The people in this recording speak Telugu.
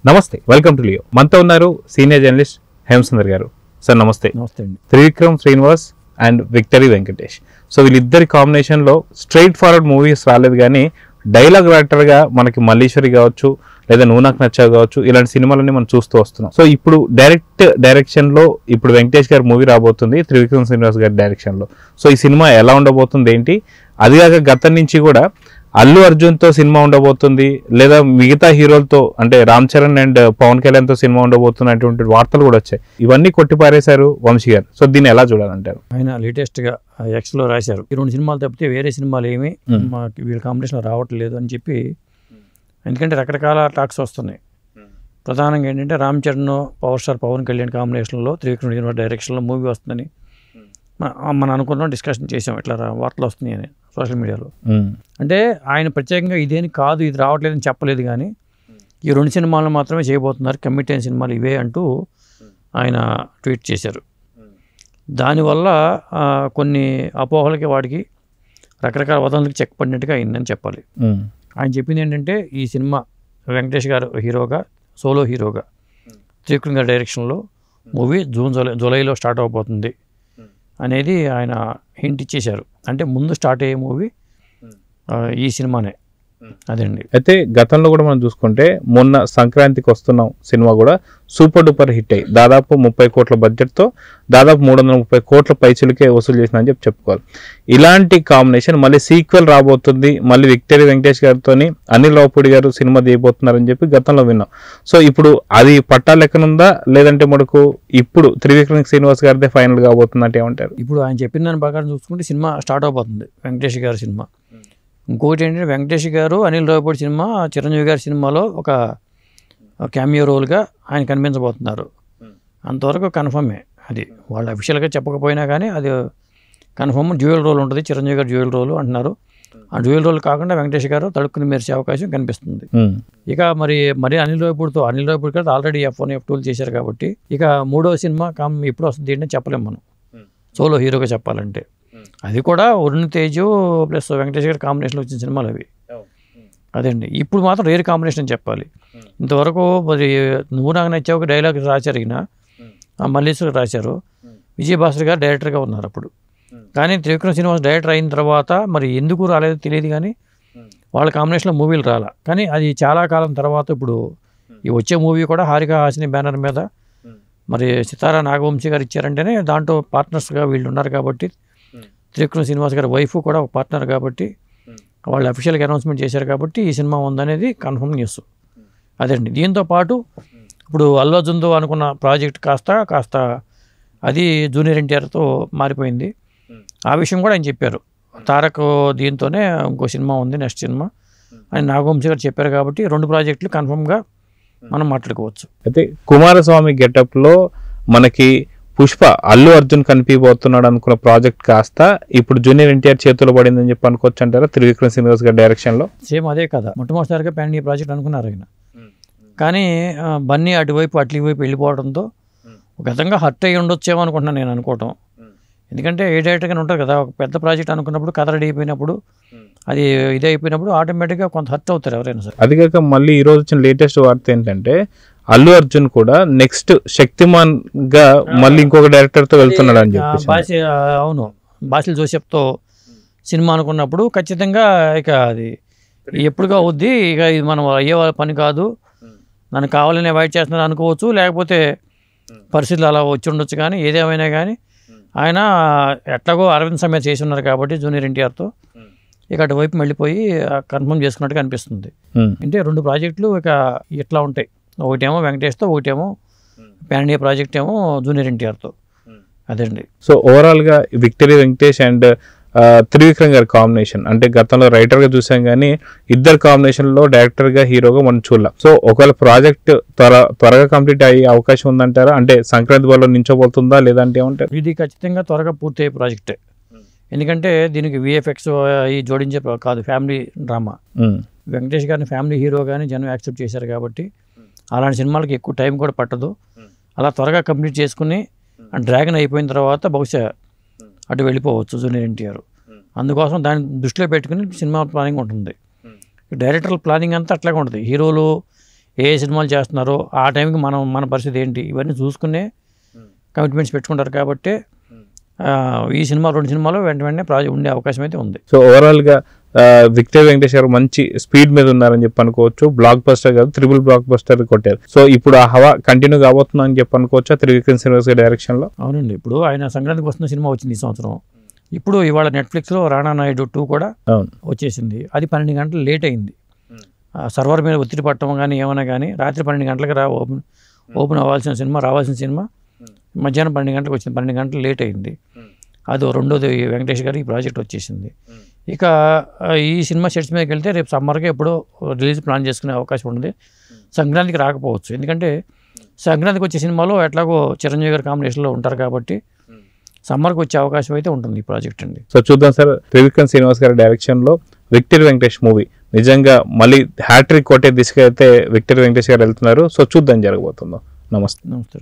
నమస్తే, వెల్కమ్ టు లియో. మనతో ఉన్నారు సీనియర్ జర్నలిస్ట్ హేమసుందర్ గారు. సార్ నమస్తే. నమస్తే అండి. Trivikram Srinivas and victory Venkatesh. So వీళ్ళిద్దరి కాంబినేషన్లో స్ట్రైట్ ఫార్వర్డ్ మూవీస్ రాలేదు, కానీ డైలాగ్ రైటర్గా మనకి మల్లీశ్వరి కావచ్చు, లేదా నువ్వు నాకు నచ్చావు కావచ్చు, ఇలాంటి సినిమాలన్నీ మనం చూస్తూ వస్తున్నాం. సో ఇప్పుడు డైరెక్షన్లో ఇప్పుడు వెంకటేష్ గారి మూవీ రాబోతుంది త్రివిక్రమ్ శ్రీనివాస్ గారి డైరెక్షన్లో. సో ఈ సినిమా ఎలా ఉండబోతుంది ఏంటి, అదిగాక గతం నుంచి కూడా అల్లు అర్జున్తో సినిమా ఉండబోతుంది, లేదా మిగతా హీరోలతో అంటే రామ్ చరణ్ అండ్ పవన్ కళ్యాణ్తో సినిమా ఉండబోతున్నటువంటి వార్తలు కూడా వచ్చాయి. ఇవన్నీ కొట్టిపారేశారు వంశీ గారు. సో దీన్ని ఎలా చూడాలంటారు? ఆయన లేటెస్ట్గా ఎక్స్లో రాశారు, ఈ 2 సినిమాలు తప్పితే వేరే సినిమాలు ఏమి మాకు వీళ్ళ కాంపిటీషన్లో రావట్లేదు అని చెప్పి. ఎందుకంటే రకరకాల టాక్స్ వస్తున్నాయి. ప్రధానంగా ఏంటంటే రామ్ చరణ్ పవర్ స్టార్ పవన్ కళ్యాణ్ కాంబినేషన్లో త్రివిక్రమ్ శ్రీనివాస్ డైరెక్షన్లో మూవీ వస్తుందని మనం అనుకున్నాం, డిస్కషన్ చేసాం, ఇట్లా వార్తలు వస్తున్నాయి అని సోషల్ మీడియాలో. అంటే ఆయన ప్రత్యేకంగా ఇదేని కాదు, ఇది రావట్లేదని చెప్పలేదు, కానీ ఈ 2 సినిమాలను మాత్రమే చేయబోతున్నారు, కమిట్ అయిన సినిమాలు ఇవే అంటూ ఆయన ట్వీట్ చేశారు. దానివల్ల కొన్ని అపోహలకి వాడికి రకరకాల వదనలకి చెక్ పడినట్టుగా అయిందని చెప్పాలి. ఆయన చెప్పింది ఏంటంటే ఈ సినిమా వెంకటేష్ గారు హీరోగా, సోలో హీరోగా త్రివిక్రమ్ గారి డైరెక్షన్లో మూవీ జూలైలో స్టార్ట్ అవబోతుంది అనేది ఆయన హింట్ ఇచ్చేశారు. అంటే ముందు స్టార్ట్ అయ్యే మూవీ ఈ సినిమానే. అదండి. అయితే గతంలో కూడా మనం చూసుకుంటే మొన్న సంక్రాంతికి వస్తున్నాం సినిమా కూడా సూపర్ డూపర్ హిట్ అయ్యి దాదాపు 30 కోట్ల బడ్జెట్తో దాదాపు 330 కోట్ల పైసలకే వసూలు చేసిందని చెప్పుకోవాలి. ఇలాంటి కాంబినేషన్ మళ్ళీ సీక్వెల్ రాబోతుంది, మళ్ళీ విక్టరీ వెంకటేష్ గారితో అనిల్ రావుపూడి గారు సినిమా తీయబోతున్నారని చెప్పి గతంలో విన్నాం. సో ఇప్పుడు అది పట్టాలెక్కనుందా, లేదంటే మనకు ఇప్పుడు త్రివిక్రమ్ శ్రీనివాస్ గారిదే ఫైనల్ కాబోతుంది అంటే ఏమంటారు? ఇప్పుడు ఆయన చెప్పిన దాని ప్రకారం చూసుకుంటే సినిమా స్టార్ట్ అవబోతుంది వెంకటేష్ గారి సినిమా. ఇంకొకటి ఏంటంటే వెంకటేష్ గారు అనిల్ రావుపూడి సినిమా, చిరంజీవి గారి సినిమాలో ఒక క్యామియో రోల్గా ఆయన కనిపించబోతున్నారు. అంతవరకు కన్ఫర్మే. అది వాళ్ళు అఫీషియల్గా చెప్పకపోయినా కానీ అది కన్ఫర్మ్. డ్యూయల్ రోల్ ఉంటుంది, చిరంజీవి గారు డ్యూయల్ రోల్ అంటున్నారు. ఆ డ్యూయల్ రోల్ కాకుండా వెంకటేష్ గారు తడుక్కుని మెరిసే అవకాశం కనిపిస్తుంది. ఇక మరి అనిల్ రావుపూడి గారు ఆల్రెడీ F1 F2 చేశారు కాబట్టి ఇక 3వ సినిమా ఎప్పుడు వస్తుంది ఏంటని చెప్పలేము మనం, సోలో హీరోగా చెప్పాలంటే. అది కూడా వరుణ్ తేజ్ ప్లస్ వెంకటేష్ గారి కాంబినేషన్లో వచ్చిన సినిమాలు అవి. అదండి. ఇప్పుడు మాత్రం రేర్ కాంబినేషన్ అని చెప్పాలి. ఇంతవరకు మరి నువ్వు నాకు నచ్చావు డైలాగ్ రాశారు, ఈయన మల్లీశ్వర్ రాశారు, విజయభాస్కర్ గారు డైరెక్టర్గా ఉన్నారు అప్పుడు. కానీ త్రివిక్రమ్ శ్రీనివాస్ డైరెక్టర్ అయిన తర్వాత మరి ఎందుకు రాలేదో తెలియదు, కానీ వాళ్ళ కాంబినేషన్లో మూవీలు రాలా. కానీ అది చాలా కాలం తర్వాత ఇప్పుడు ఈ వచ్చే మూవీ కూడా హారిక హాసిని బ్యానర్ మీద మరి సితారా నాగవంశీ గారు ఇచ్చారంటేనే దాంట్లో పార్ట్నర్స్గా వీళ్ళు ఉన్నారు కాబట్టి, త్రివిక్రమ్ శ్రీనివాస్ గారి వైఫ్ కూడా ఒక పార్ట్నర్ కాబట్టి వాళ్ళు అఫీషియల్గా అనౌన్స్మెంట్ చేశారు కాబట్టి ఈ సినిమా ఉందనేది కన్ఫర్మ్ న్యూస్. అదండి. దీంతో పాటు ఇప్పుడు అల్లు అర్జున్తో అనుకున్న ప్రాజెక్ట్ కాస్త అది జూనియర్ ఎన్టీఆర్తో మారిపోయింది. ఆ విషయం కూడా ఆయన చెప్పారు. తారక్ దీంతోనే ఇంకో సినిమా ఉంది, నెక్స్ట్ సినిమా అని నాగవంశీ గారు చెప్పారు కాబట్టి 2 ప్రాజెక్టులు కన్ఫర్మ్గా మనం మాట్లాడుకోవచ్చు. అయితే కుమారస్వామి గెటప్లో మనకి పుష్ప అల్లు అర్జున్ కనిపిపోతున్నాడు అనుకున్న ప్రాజెక్ట్ కాస్త ఇప్పుడు జూనియర్ ఎన్టీఆర్ చేతుల్లో పడిందని చెప్పి అనుకోవచ్చు అంటారా త్రివిక్రమ్ శ్రీనివాస్ గారి డైరెక్షన్లో? సేమ్ అదే కదా, మొట్టమొదటిసారిగా ప్యాన్ ఇండియా ప్రాజెక్ట్ అనుకున్నారు ఆయన. కానీ బన్నీ అటువైపు వెళ్ళిపోవడంతో ఒక విధంగా హర్ట్ అయ్యి ఉండొచ్చేమో అనుకుంటున్నాను నేను అనుకోవటం. ఎందుకంటే ఏ డైరెక్టర్గానే ఉంటుంది కదా, ఒక పెద్ద ప్రాజెక్ట్ అనుకున్నప్పుడు కథ రెడీ అయిపోయినప్పుడు అది ఇది అయిపోయినప్పుడు ఆటోమేటిక్గా కొంత హర్ట్ అవుతారు ఎవరైనా సరే. అది కాక మళ్ళీ ఈరోజు వచ్చిన లేటెస్ట్ వార్త ఏంటంటే అల్లు అర్జున్ కూడా నెక్స్ట్ శక్తిమాన్ గా మళ్ళీ ఇంకొక డైరెక్టర్ తో వెళ్తున్నాడు అని చెప్పి. అవును, బాసిల్ జోసెఫ్తో సినిమా అనుకున్నప్పుడు ఖచ్చితంగా ఇక అది ఎప్పుడుగా అవుద్ది, ఇక ఇది మనం అయ్యే పని కాదు, నన్ను కావాలని అవాయిడ్ చేస్తున్నారు అనుకోవచ్చు, లేకపోతే పరిస్థితులు అలా వచ్చి ఉండొచ్చు. కానీ ఏదేమైనా కానీ ఆయన ఎట్లాగో అరవింద్ సమేత చేసి ఉన్నారు కాబట్టి జూనియర్ ఎన్టీఆర్తో ఇక అటువైపు వెళ్ళిపోయి కన్ఫర్మ్ చేసుకున్నట్టుగా అనిపిస్తుంది. అంటే 2 ప్రాజెక్టులు ఇక ఇట్లా ఉంటాయి, ఒకటేమో వెంకటేష్తో, ఒకటేమో ప్యాన్ ఇండియా ప్రాజెక్ట్ ఏమో జూనియర్ ఎన్టీఆర్తో. అదండి. సో ఓవరాల్గా విక్టరీ వెంకటేష్ అండ్ త్రివిక్రమ్ గారి కాంబినేషన్ అంటే గతంలో రైటర్గా చూసాం, కానీ ఇద్దరు కాంబినేషన్లో డైరెక్టర్గా హీరోగా మనం చూడలేం. సో ఒకవేళ ప్రాజెక్ట్ త్వరగా కంప్లీట్ అయ్యే అవకాశం ఉందంటారా? అంటే సంక్రాంతి వల్ల నించోబోతుందా లేదంటే ఏమంటారు? ఇది ఖచ్చితంగా త్వరగా పూర్తయ్యే ప్రాజెక్టే. ఎందుకంటే దీనికి VFX అవి జోడించే కాదు, ఫ్యామిలీ డ్రామా. వెంకటేష్ గారిని ఫ్యామిలీ హీరోగానే జనం యాక్సెప్ట్ చేశారు కాబట్టి అలాంటి సినిమాలకి ఎక్కువ టైం కూడా పట్టదు. అలా త్వరగా కంప్లీట్ చేసుకుని డ్రాగన్ అయిపోయిన తర్వాత బహుశా అటు వెళ్ళిపోవచ్చు జూనియర్ ఎన్టీఆర్. అందుకోసం దాన్ని దృష్టిలో పెట్టుకుని సినిమా ప్లానింగ్ ఉంటుంది. డైరెక్టర్ ప్లానింగ్ అంతా అట్లాగే ఉంటుంది. హీరోలు ఏ సినిమాలు చేస్తున్నారో ఆ టైంకి మన పరిస్థితి ఏంటి ఇవన్నీ చూసుకునే కమిట్మెంట్స్ పెట్టుకుంటారు కాబట్టి ఈ సినిమా 2 సినిమాలు వెంటనే ప్రాజెక్ట్ ఉండే అవకాశం అయితే ఉంది. సో ఓవరాల్గా విక్టరీ వెంకటేష్ గారు మంచి స్పీడ్ మీద ఉన్నారని చెప్పి అనుకోవచ్చు. బ్లాక్ బస్టర్ కాదు, ట్రిపుల్ బ్లాక్ బస్టర్ కొట్టారు. సో ఇప్పుడు ఆ హవా కంటిన్యూ కాబోతుందని చెప్పి అనుకోవచ్చా త్రివిక్రమ్ శ్రీనివాస్ గారి డైరెక్షన్లో? అవునండి, ఇప్పుడు ఆయన సంక్రాంతికి వస్తున్న సినిమా వచ్చింది ఈ సంవత్సరం. ఇప్పుడు ఇవాళ నెట్ఫ్లిక్స్లో రాణా నాయుడు 2 కూడా వచ్చేసింది. అది 12 గంటలు లేట్ అయింది. సర్వర్ మీద ఒత్తిడి పట్టడం కానీ ఏమైనా కానీ రాత్రి 12 గంటలకు ఓపెన్ అవ్వాల్సిన సినిమా, రావాల్సిన సినిమా మధ్యాహ్నం 12 గంటలకు వచ్చింది. 12 గంటలు లేట్ అయింది. అది రెండోది వెంకటేష్ గారు ఈ ప్రాజెక్ట్ వచ్చేసింది. ఇక ఈ సినిమా సెట్స్ మీదకి వెళ్తే రేపు సమ్మర్గా ఎప్పుడో రిలీజ్ ప్లాన్ చేసుకునే అవకాశం ఉంది. సంక్రాంతికి రాకపోవచ్చు, ఎందుకంటే సంక్రాంతికి వచ్చే సినిమాలో ఎట్లాగో చిరంజీవి గారి కాంబినేషన్లో ఉంటారు కాబట్టి సమ్మర్కి వచ్చే అవకాశం అయితే ఉంటుంది ఈ ప్రాజెక్ట్ అండి. సో చూద్దాం సార్, త్రివిక్రమ్ శ్రీనివాస్ గారి డైరెక్షన్లో విక్టరీ వెంకటేష్ మూవీ నిజంగా మళ్ళీ హ్యాట్రిక్ కొట్టే దిశగా అయితే విక్టరీ వెంకటేష్ గారు వెళ్తున్నారు. సో చూద్దాం జరగబోతుందో. నమస్తే. నమస్తే.